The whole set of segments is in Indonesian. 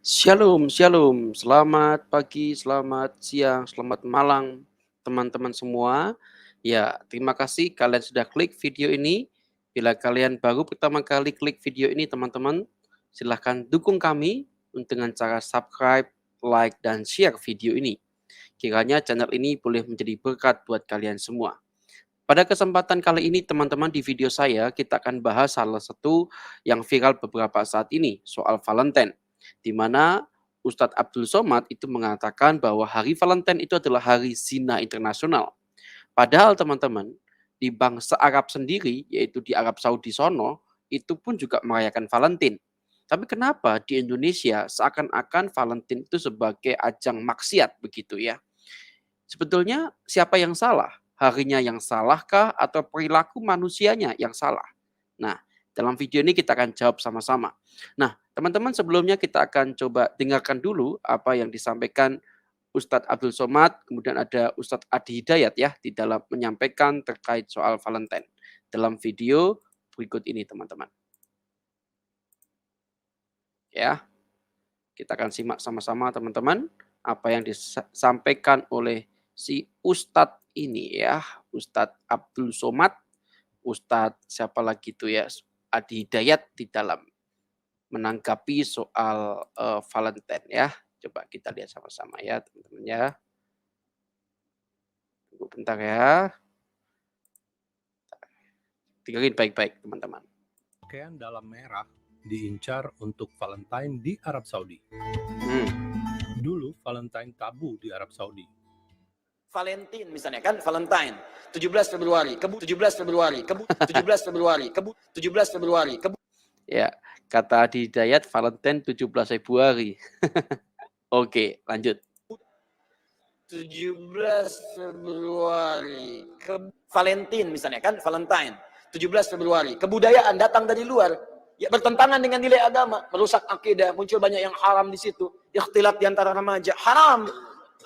Shalom, shalom. Selamat pagi, selamat siang, selamat malam, teman-teman semua. Ya, terima kasih kalian sudah klik video ini. Bila kalian baru pertama kali klik video ini, teman-teman, silahkan dukung kami dengan cara subscribe, like, dan share video ini. Kiranya channel ini boleh menjadi berkat buat kalian semua. Pada kesempatan kali ini, teman-teman, di video saya, kita akan bahas salah satu yang viral beberapa saat ini, soal Valentine. Di mana Ustadz Abdul Somad itu mengatakan bahwa hari Valentine itu adalah hari zina internasional. Padahal teman-teman, di bangsa Arab sendiri, yaitu di Arab Saudi sono, itu pun juga merayakan Valentine. Tapi kenapa di Indonesia seakan-akan Valentine itu sebagai ajang maksiat begitu ya? Sebetulnya siapa yang salah? Harinya yang salahkah atau perilaku manusianya yang salah? Nah, dalam video ini kita akan jawab sama-sama. Nah, teman-teman, sebelumnya kita akan coba dengarkan dulu apa yang disampaikan Ustadz Abdul Somad, kemudian ada Ustadz Adi Hidayat ya di dalam menyampaikan terkait soal Valentine. Dalam video berikut ini, teman-teman. Ya, kita akan simak sama-sama, teman-teman, apa yang disampaikan oleh si Ustadz ini ya, Ustadz Abdul Somad, Ustadz siapa lagi itu ya, Adi Hidayat di dalam menanggapi soal Valentine ya. Coba kita lihat sama-sama ya, teman-teman ya. Tunggu bentar ya. Dengerin baik-baik, teman-teman. Pakaian dalam merah diincar untuk Valentine di Arab Saudi. Dulu Valentine tabu di Arab Saudi. Valentine misalnya kan, Valentine 17 Februari, kebu 17 Februari, kebu 17 Februari, kebu 17 Februari, kebu. Ya, kata Adi Hidayat Valentine 17 Februari. Oke, lanjut. 17 Februari, Valentine misalnya kan, Valentine 17 Februari, kebudayaan datang dari luar, ya bertentangan dengan nilai agama, merusak akidah, muncul banyak yang haram di situ, ikhtilat di antara remaja, haram.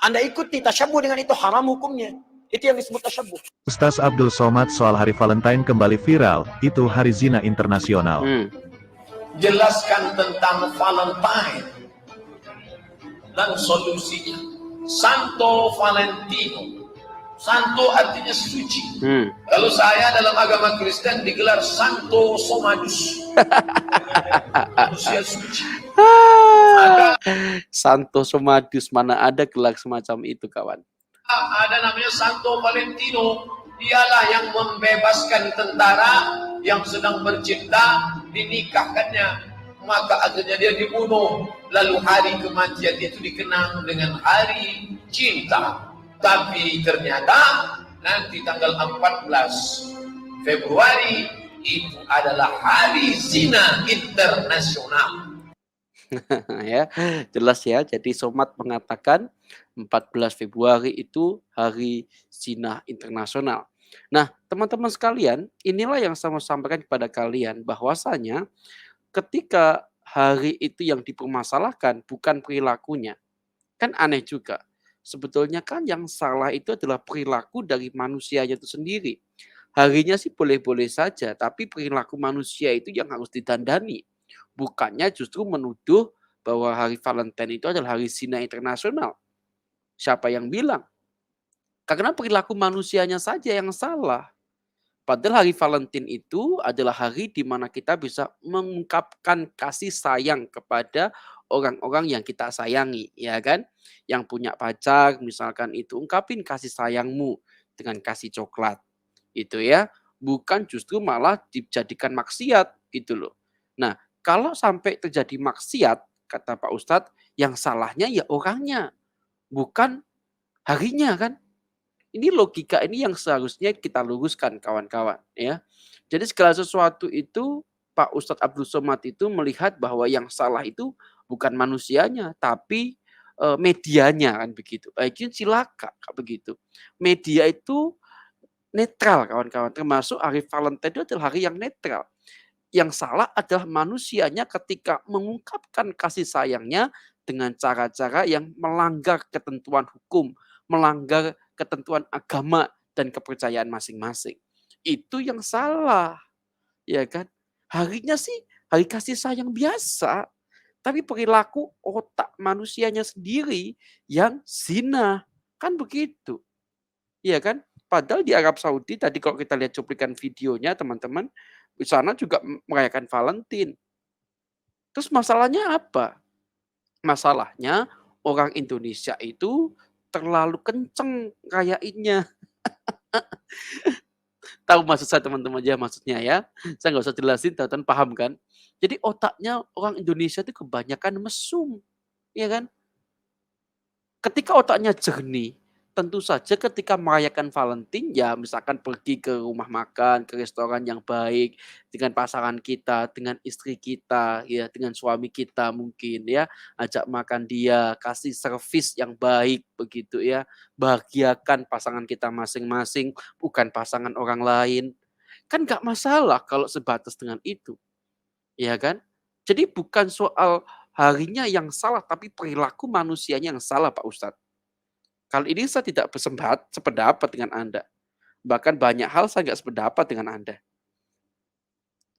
Anda ikuti tasyabuh dengan itu, haram hukumnya. Itu yang disebut tasyabuh. Ustaz Abdul Somad soal hari Valentine kembali viral, itu hari zina internasional. Jelaskan tentang Valentine dan solusinya. Santo Valentino. Santo artinya suci. Kalau saya dalam agama Kristen digelar Santo Somadus. Manusia suci. Santo Somadus, mana ada gelar semacam itu, kawan. Ada namanya Santo Valentino. Dialah yang membebaskan tentara yang sedang bercinta, dinikahkannya, maka akhirnya dia dibunuh. Lalu hari kematian itu dikenang dengan hari cinta. Tapi ternyata nanti tanggal 14 Februari itu adalah hari zina internasional. Ya, jelas ya. Jadi Somad mengatakan 14 Februari itu hari zina internasional. Nah, teman-teman sekalian, inilah yang saya mau sampaikan kepada kalian bahwasanya ketika hari itu yang dipermasalahkan bukan perilakunya. Kan aneh juga. Sebetulnya kan yang salah itu adalah perilaku dari manusianya itu sendiri. Harinya sih boleh-boleh saja, tapi perilaku manusia itu yang harus didandani. Bukannya justru menuduh bahwa hari Valentine itu adalah hari zina internasional. Siapa yang bilang? Karena perilaku manusianya saja yang salah. Padahal hari Valentine itu adalah hari di mana kita bisa mengungkapkan kasih sayang kepada orang-orang yang kita sayangi, ya kan? Yang punya pacar misalkan itu, ungkapin kasih sayangmu dengan kasih coklat. Itu ya, bukan justru malah dijadikan maksiat gitu loh. Nah, kalau sampai terjadi maksiat, kata Pak Ustadz, yang salahnya ya orangnya, bukan harinya kan. Ini logika ini yang seharusnya kita luruskan, kawan-kawan ya. Jadi segala sesuatu itu Pak Ustadz Abdul Somad itu melihat bahwa yang salah itu bukan manusianya, tapi medianya kan begitu. Baiknya cilaka begitu. Media itu netral, kawan-kawan, termasuk hari Valentine itu adalah hari yang netral. Yang salah adalah manusianya ketika mengungkapkan kasih sayangnya dengan cara-cara yang melanggar ketentuan hukum, melanggar ketentuan agama dan kepercayaan masing-masing. Itu yang salah, ya kan? Harinya sih hari kasih sayang biasa, tapi perilaku otak manusianya sendiri yang zina. Kan begitu, iya kan? Padahal di Arab Saudi tadi kalau kita lihat cuplikan videonya teman-teman, di sana juga merayakan Valentine. Terus masalahnya apa? Masalahnya orang Indonesia itu terlalu kenceng rayainnya. Tahu maksud saya teman-teman ya maksudnya ya? Saya nggak usah jelasin, teman-teman paham kan? Jadi otaknya orang Indonesia itu kebanyakan mesum, ya kan? Ketika otaknya jernih, tentu saja ketika merayakan Valentine, ya misalkan pergi ke rumah makan, ke restoran yang baik, dengan pasangan kita, dengan istri kita, ya dengan suami kita mungkin ya, ajak makan dia, kasih servis yang baik begitu ya, bahagiakan pasangan kita masing-masing, bukan pasangan orang lain. Kan nggak masalah kalau sebatas dengan itu, ya kan? Jadi bukan soal harinya yang salah, tapi perilaku manusianya yang salah Pak Ustadz. Kali ini saya tidak sependapat dengan Anda. Bahkan banyak hal saya nggak sependapat dengan Anda.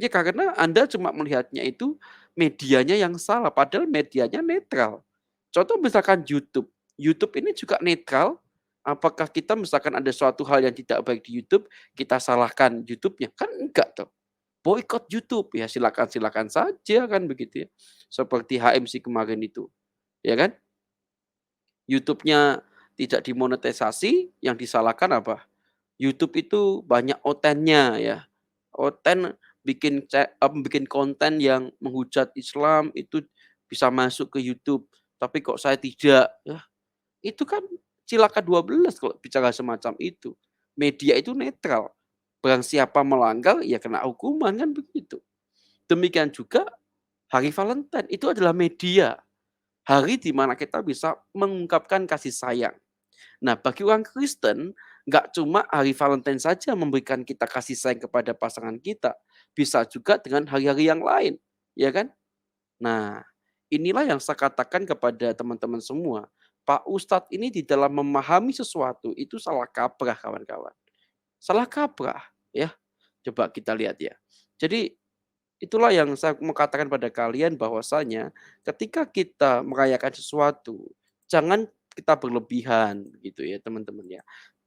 Ya karena Anda cuma melihatnya itu medianya yang salah, padahal medianya netral. Contoh misalkan YouTube. YouTube ini juga netral. Apakah kita misalkan ada suatu hal yang tidak baik di YouTube, kita salahkan YouTube-nya? Kan enggak tuh. Boikot YouTube, ya silakan-silakan saja kan begitu ya. Seperti HMC kemarin itu, ya kan? YouTube-nya tidak dimonetisasi, yang disalahkan apa? YouTube itu banyak otennya ya. Oten bikin konten yang menghujat Islam itu bisa masuk ke YouTube, tapi kok saya tidak, ya itu kan cilaka 12 kalau bicara semacam itu. Media itu netral, barang siapa melanggar ya kena hukuman kan begitu. Demikian juga hari Valentine itu adalah media, hari di mana kita bisa mengungkapkan kasih sayang. Nah, bagi orang Kristen, nggak cuma hari Valentine saja memberikan kita kasih sayang kepada pasangan kita, bisa juga dengan hari-hari yang lain, ya kan? Nah, inilah yang saya katakan kepada teman-teman semua. Pak Ustadz ini di dalam memahami sesuatu itu salah kaprah kawan-kawan. Salah kaprah, ya. Coba kita lihat ya. Jadi itulah yang saya mau katakan pada kalian bahwasanya ketika kita merayakan sesuatu, jangan kita berlebihan gitu ya teman-teman ya.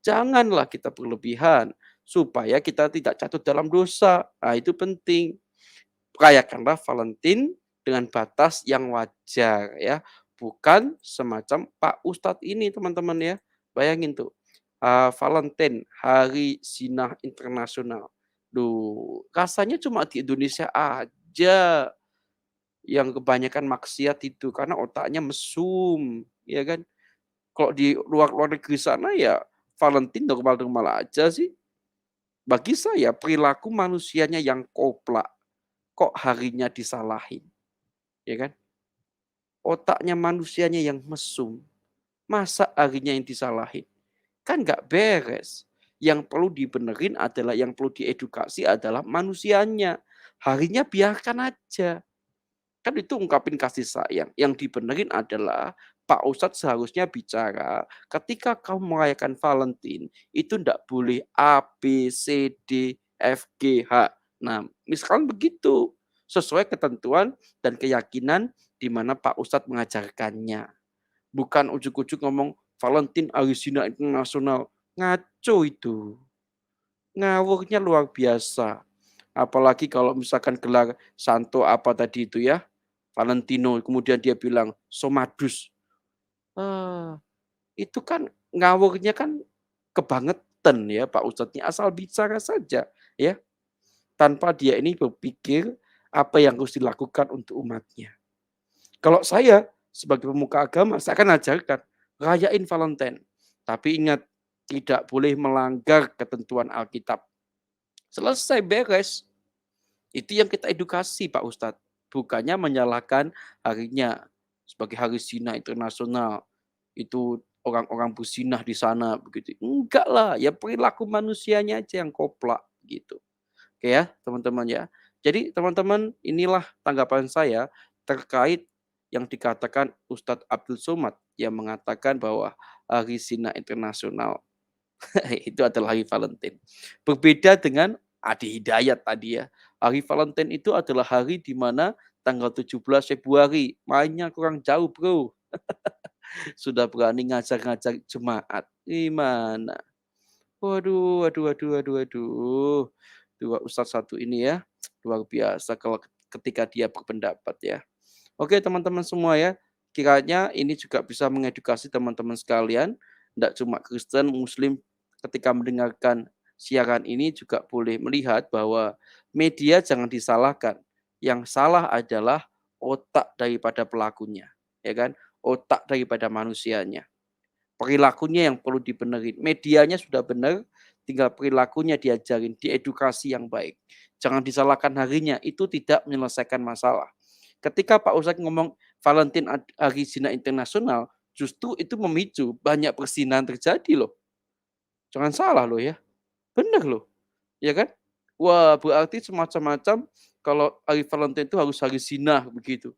Janganlah kita berlebihan supaya kita tidak jatuh dalam dosa. Nah, itu penting. Rayakanlah Valentine dengan batas yang wajar ya. Bukan semacam Pak Ustadz ini teman-teman ya. Bayangin tuh. Valentine, Hari Zina Internasional. Duh, rasanya cuma di Indonesia aja yang kebanyakan maksiat itu karena otaknya mesum, ya kan? Kalau di luar negeri sana ya Valentine normal-normal aja sih. Bagi saya perilaku manusianya yang koplak, kok harinya disalahin, ya kan? Otaknya manusianya yang mesum, masa harinya yang disalahin? Kan nggak beres. Yang perlu dibenerin adalah, yang perlu diedukasi adalah manusianya. Harinya biarkan aja. Kan itu ungkapin kasih sayang. Yang dibenerin adalah Pak Ustadz seharusnya bicara ketika kau merayakan Valentine itu ndak boleh A, B, C, D, F, G, H. Nah, misalkan begitu. Sesuai ketentuan dan keyakinan di mana Pak Ustadz mengajarkannya. Bukan ujuk-ujuk ngomong Valentine Hari Zina Internasional. Ngaco itu. Ngawurnya luar biasa. Apalagi kalau misalkan gelar Santo apa tadi itu ya, Valentino, kemudian dia bilang Somadus. Ah, itu kan ngawurnya kan kebangetan ya Pak Ustadznya, asal bicara saja ya, tanpa dia ini berpikir apa yang harus dilakukan untuk umatnya. Kalau saya sebagai pemuka agama, saya akan ajarkan rayain Valentine. Tapi ingat, tidak boleh melanggar ketentuan Alkitab. Selesai beres. Itu yang kita edukasi Pak Ustadz. Bukannya menyalahkan harinya sebagai Hari Zina Internasional. Itu orang-orang berzinah di sana begitu. Enggak lah, ya perilaku manusianya aja yang koplak gitu. Oke ya, teman-teman ya. Jadi teman-teman, inilah tanggapan saya terkait yang dikatakan Ustadz Abdul Somad yang mengatakan bahwa Hari Zina Internasional itu adalah hari Valentine. Berbeda dengan Adi Hidayat tadi ya. Hari Valentine itu adalah hari di mana tanggal 17 Februari, mainnya kurang jauh, Bro. Sudah berani ngajak-ngajak jemaat, gimana? Waduh waduh waduh waduh waduh. 2 ustaz satu ini ya, luar biasa kalau ketika dia berpendapat ya. Oke teman-teman semua ya, kiranya ini juga bisa mengedukasi teman-teman sekalian, tidak cuma Kristen, Muslim ketika mendengarkan siaran ini juga boleh melihat bahwa media jangan disalahkan. Yang salah adalah otak daripada pelakunya, ya kan? Otak daripada manusianya. Perilakunya yang perlu dibenerin. Medianya sudah benar, tinggal perilakunya diajarin, diedukasi yang baik. Jangan disalahkan harinya, itu tidak menyelesaikan masalah. Ketika Pak Ustadz ngomong Valentine Hari Zina Internasional, justru itu memicu banyak perzinahan terjadi loh. Jangan salah loh ya, benar loh, ya kan? Wah, berarti semacam-macam kalau hari Valentine itu harus hari zina begitu.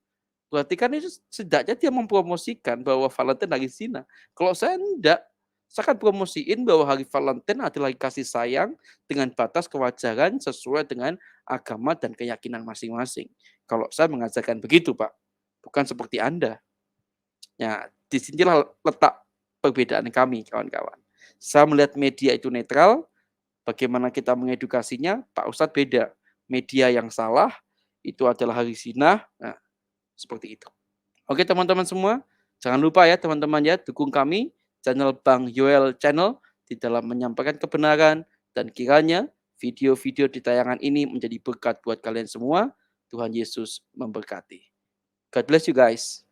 Berarti kan itu setidaknya dia mempromosikan bahwa Valentine hari zina. Kalau saya enggak, saya akan promosiin bahwa hari Valentine adalah kasih sayang dengan batas kewajaran sesuai dengan agama dan keyakinan masing-masing. Kalau saya mengajarkan begitu, Pak, bukan seperti Anda. Ya, disinilah letak perbedaan kami, kawan-kawan. Saya melihat media itu netral, bagaimana kita mengedukasinya, Pak Ustadz beda. Media yang salah, itu adalah hari zina, nah, seperti itu. Oke teman-teman semua, jangan lupa ya teman-teman ya, dukung kami, channel Bang Yoel Channel, di dalam menyampaikan kebenaran, dan kiranya video-video di tayangan ini menjadi berkat buat kalian semua. Tuhan Yesus memberkati. God bless you guys.